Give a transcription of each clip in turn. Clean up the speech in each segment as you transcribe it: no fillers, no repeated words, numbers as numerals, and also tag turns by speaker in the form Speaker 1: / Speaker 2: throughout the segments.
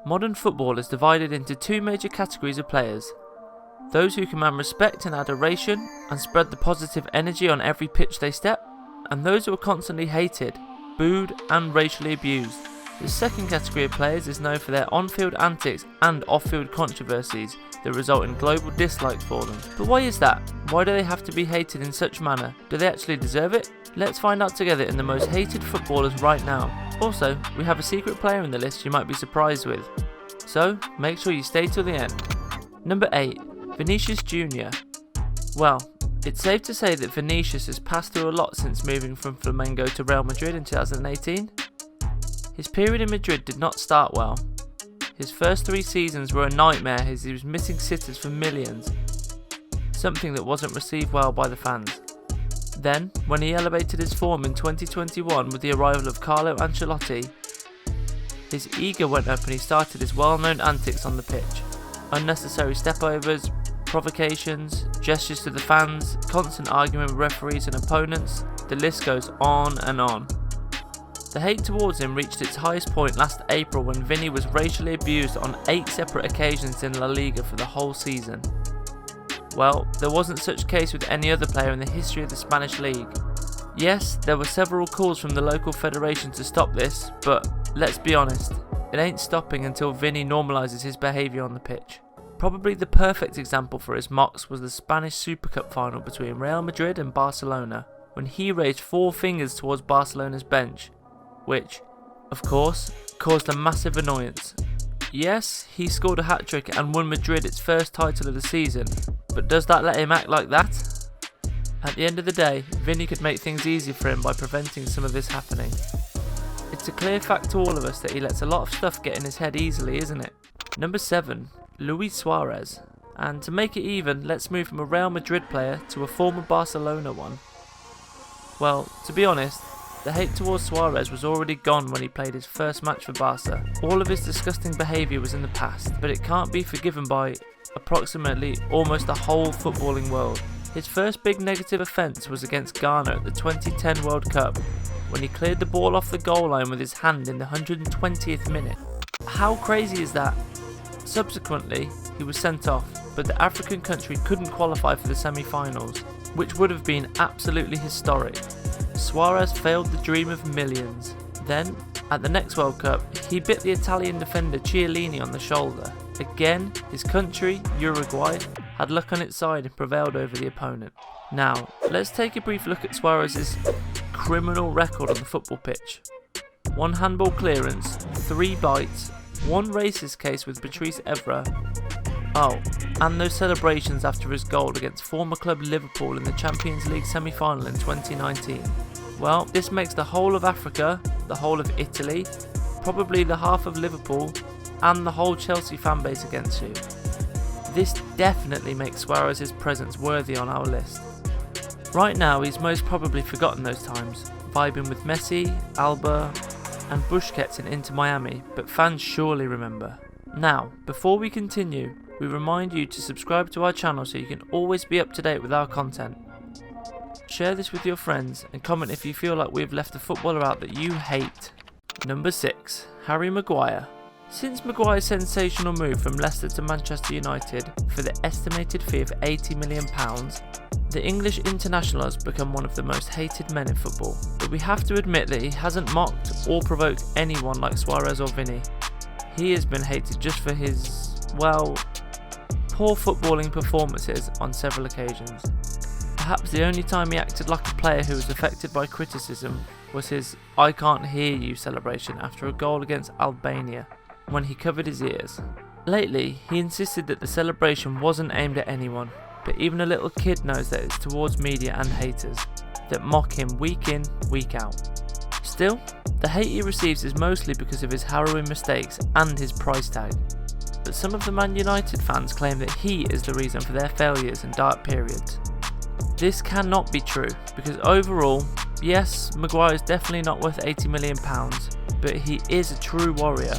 Speaker 1: Modern football is divided into two major categories of players. Those who command respect and adoration and spread the positive energy on every pitch they step, and those who are constantly hated, booed and racially abused. The second category of players is known for their on-field antics and off-field controversies that result in global dislike for them. But why is that? Why do they have to be hated in such manner? Do they actually deserve it? Let's find out together in the most hated footballers right now. Also, we have a secret player in the list you might be surprised with. So, make sure you stay till the end. Number 8. Vinicius Jr. Well, it's safe to say that Vinicius has passed through a lot since moving from Flamengo to Real Madrid in 2018. His period in Madrid did not start well. His first 3 seasons were a nightmare as he was missing sitters for millions, something that wasn't received well by the fans. Then, when he elevated his form in 2021 with the arrival of Carlo Ancelotti, his ego went up and he started his well-known antics on the pitch. Unnecessary stepovers, provocations, gestures to the fans, constant argument with referees and opponents, the list goes on and on. The hate towards him reached its highest point last April when Vini was racially abused on 8 separate occasions in La Liga for the whole season. Well, there wasn't such a case with any other player in the history of the Spanish league. Yes, there were several calls from the local federation to stop this, but let's be honest, it ain't stopping until Vini normalises his behaviour on the pitch. Probably the perfect example for his mocks was the Spanish Super Cup final between Real Madrid and Barcelona, when he raised 4 fingers towards Barcelona's bench, which, of course, caused a massive annoyance. Yes, he scored a hat-trick and won Madrid its first title of the season, but does that let him act like that? At the end of the day, Vini could make things easier for him by preventing some of this happening. It's a clear fact to all of us that he lets a lot of stuff get in his head easily, isn't it? Number 7. Luis Suarez. And to make it even, let's move from a Real Madrid player to a former Barcelona one. Well, to be honest, the hate towards Suarez was already gone when he played his first match for Barca. All of his disgusting behaviour was in the past, but it can't be forgiven by approximately almost the whole footballing world. His first big negative offence was against Ghana at the 2010 World Cup, when he cleared the ball off the goal line with his hand in the 120th minute. How crazy is that? Subsequently, he was sent off, but the African country couldn't qualify for the semi-finals, which would have been absolutely historic. Suarez failed the dream of millions. Then, at the next World Cup, he bit the Italian defender Chiellini on the shoulder. Again, his country, Uruguay, had luck on its side and prevailed over the opponent. Now, let's take a brief look at Suarez's criminal record on the football pitch. 1 handball clearance, 3 bites, 1 racist case with Patrice Evra. Oh, and those celebrations after his goal against former club Liverpool in the Champions League semi-final in 2019. Well, this makes the whole of Africa, the whole of Italy, probably the half of Liverpool, and the whole Chelsea fanbase against you. This definitely makes Suarez's presence worthy on our list. Right now, he's most probably forgotten those times, vibing with Messi, Alba, and Busquets in Inter Miami, but fans surely remember. Now, before we continue, we remind you to subscribe to our channel so you can always be up to date with our content. Share this with your friends and comment if you feel like we've left a footballer out that you hate. Number 6. Harry Maguire. Since Maguire's sensational move from Leicester to Manchester United for the estimated fee of £80 million, the English international has become one of the most hated men in football. But we have to admit that he hasn't mocked or provoked anyone like Suarez or Vini. He has been hated just for his, well, poor footballing performances on several occasions. Perhaps the only time he acted like a player who was affected by criticism was his "I can't hear you" celebration after a goal against Albania, when he covered his ears. Lately, he insisted that the celebration wasn't aimed at anyone, but even a little kid knows that it's towards media and haters that mock him week in, week out. Still, the hate he receives is mostly because of his harrowing mistakes and his price tag. But some of the Man United fans claim that he is the reason for their failures and dark periods. This cannot be true, because overall, yes, Maguire is definitely not worth £80 million, but he is a true warrior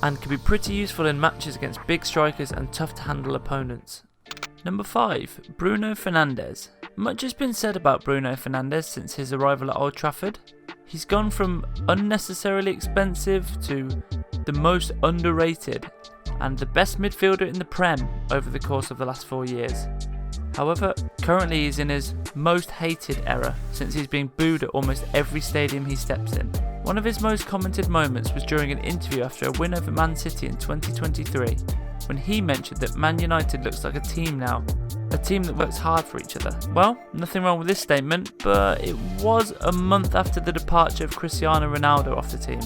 Speaker 1: and can be pretty useful in matches against big strikers and tough to handle opponents. Number 5. Bruno Fernandes. Much has been said about Bruno Fernandes since his arrival at Old Trafford. He's gone from unnecessarily expensive to the most underrated and the best midfielder in the Prem over the course of the last 4 years. However, currently he's in his most hated era since he's being booed at almost every stadium he steps in. One of his most commented moments was during an interview after a win over Man City in 2023, when he mentioned that Man United looks like a team now, a team that works hard for each other. Well, nothing wrong with this statement, but it was a month after the departure of Cristiano Ronaldo off the team.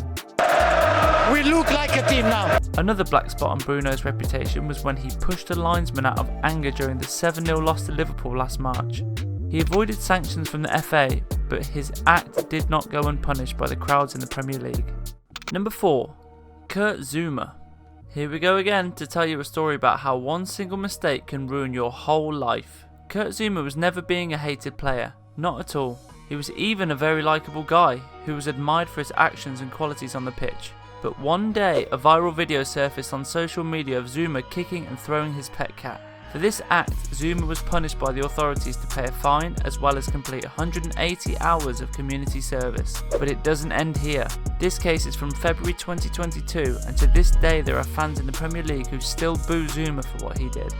Speaker 2: We look like a team now.
Speaker 1: Another black spot on Bruno's reputation was when he pushed a linesman out of anger during the 7-0 loss to Liverpool last March. He avoided sanctions from the FA, but his act did not go unpunished by the crowds in the Premier League. Number 4. Kurt Zouma. Here we go again to tell you a story about how one single mistake can ruin your whole life. Kurt Zouma was never being a hated player, not at all. He was even a very likeable guy who was admired for his actions and qualities on the pitch. But one day, a viral video surfaced on social media of Zouma kicking and throwing his pet cat. For this act, Zouma was punished by the authorities to pay a fine as well as complete 180 hours of community service. But it doesn't end here. This case is from February 2022, and to this day there are fans in the Premier League who still boo Zouma for what he did.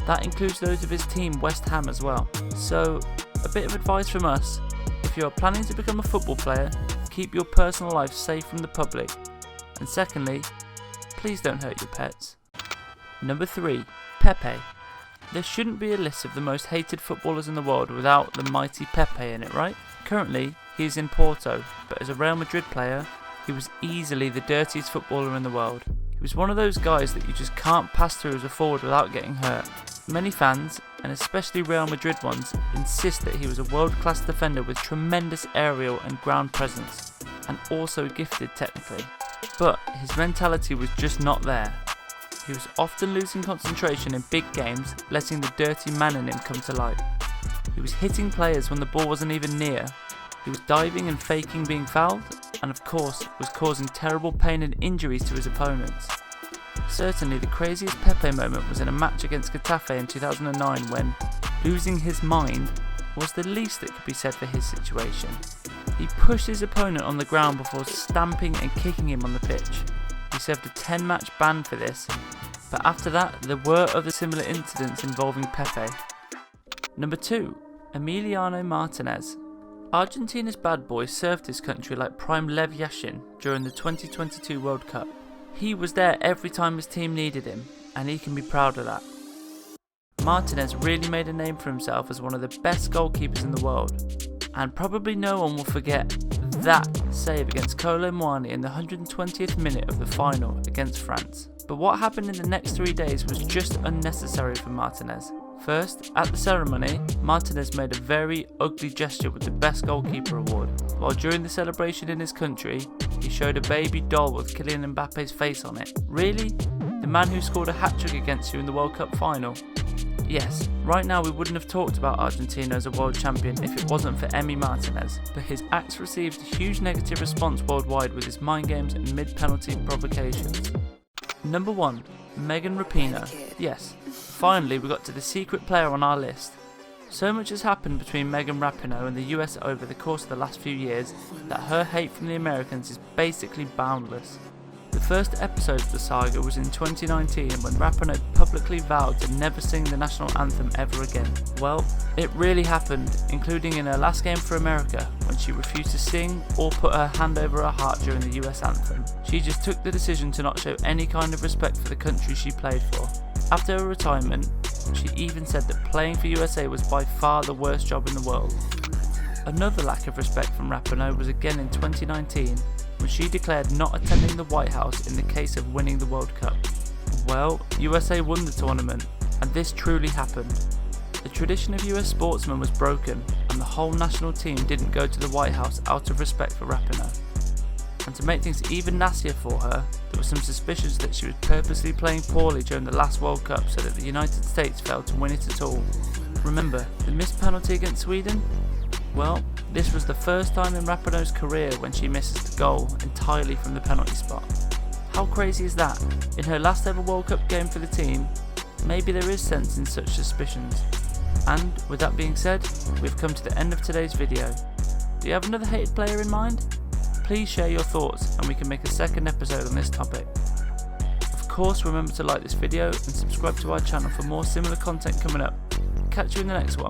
Speaker 1: That includes those of his team West Ham as well. So, a bit of advice from us: if you are planning to become a football player, keep your personal life safe from the public. And secondly, please don't hurt your pets. Number 3. Pepe. There shouldn't be a list of the most hated footballers in the world without the mighty Pepe in it, right? Currently, he is in Porto, but as a Real Madrid player, he was easily the dirtiest footballer in the world. He was one of those guys that you just can't pass through as a forward without getting hurt. Many fans, and especially Real Madrid ones, insist that he was a world-class defender with tremendous aerial and ground presence, and also gifted technically. But his mentality was just not there. He was often losing concentration in big games, letting the dirty man in him come to light. He was hitting players when the ball wasn't even near. He was diving and faking being fouled, and of course was causing terrible pain and injuries to his opponents. Certainly the craziest Pepe moment was in a match against Getafe in 2009 when losing his mind was the least that could be said for his situation. He pushed his opponent on the ground before stamping and kicking him on the pitch. He served a 10-match ban for this, but after that there were other similar incidents involving Pepe. Number 2. Emeliano Martinez. Argentina's bad boy served his country like prime Lev Yashin during the 2022 World Cup. He was there every time his team needed him, and he can be proud of that. Martinez really made a name for himself as one of the best goalkeepers in the world, and probably no one will forget that save against Kolo Muani in the 120th minute of the final against France. But what happened in the next 3 days was just unnecessary for Martinez. First, at the ceremony, Martinez made a very ugly gesture with the Best Goalkeeper award, while during the celebration in his country, he showed a baby doll with Kylian Mbappe's face on it. Really? The man who scored a hat-trick against you in the World Cup final? Yes, right now we wouldn't have talked about Argentina as a world champion if it wasn't for Emi Martinez, but his acts received a huge negative response worldwide with his mind games and mid-penalty provocations. Number 1. Megan Rapinoe. Yes, finally we got to the secret player on our list. So much has happened between Megan Rapinoe and the US over the course of the last few years that her hate from the Americans is basically boundless. The first episode of the saga was in 2019 when Rapinoe publicly vowed to never sing the national anthem ever again. Well, it really happened, including in her last game for America when she refused to sing or put her hand over her heart during the US anthem. She just took the decision to not show any kind of respect for the country she played for. After her retirement, she even said that playing for USA was by far the worst job in the world. Another lack of respect from Rapinoe was again in 2019 when she declared not attending the White House in the case of winning the World Cup. Well, USA won the tournament, and this truly happened. The tradition of US sportsmen was broken, and the whole national team didn't go to the White House out of respect for Rapinoe. And to make things even nastier for her, there were some suspicions that she was purposely playing poorly during the last World Cup so that the United States failed to win it at all. Remember, the missed penalty against Sweden? Well, this was the first time in Rapinoe's career when she misses the goal entirely from the penalty spot. How crazy is that? In her last ever World Cup game for the team, maybe there is sense in such suspicions. And with that being said, we've come to the end of today's video. Do you have another hated player in mind? Please share your thoughts and we can make a second episode on this topic. Of course, remember to like this video and subscribe to our channel for more similar content coming up. Catch you in the next one.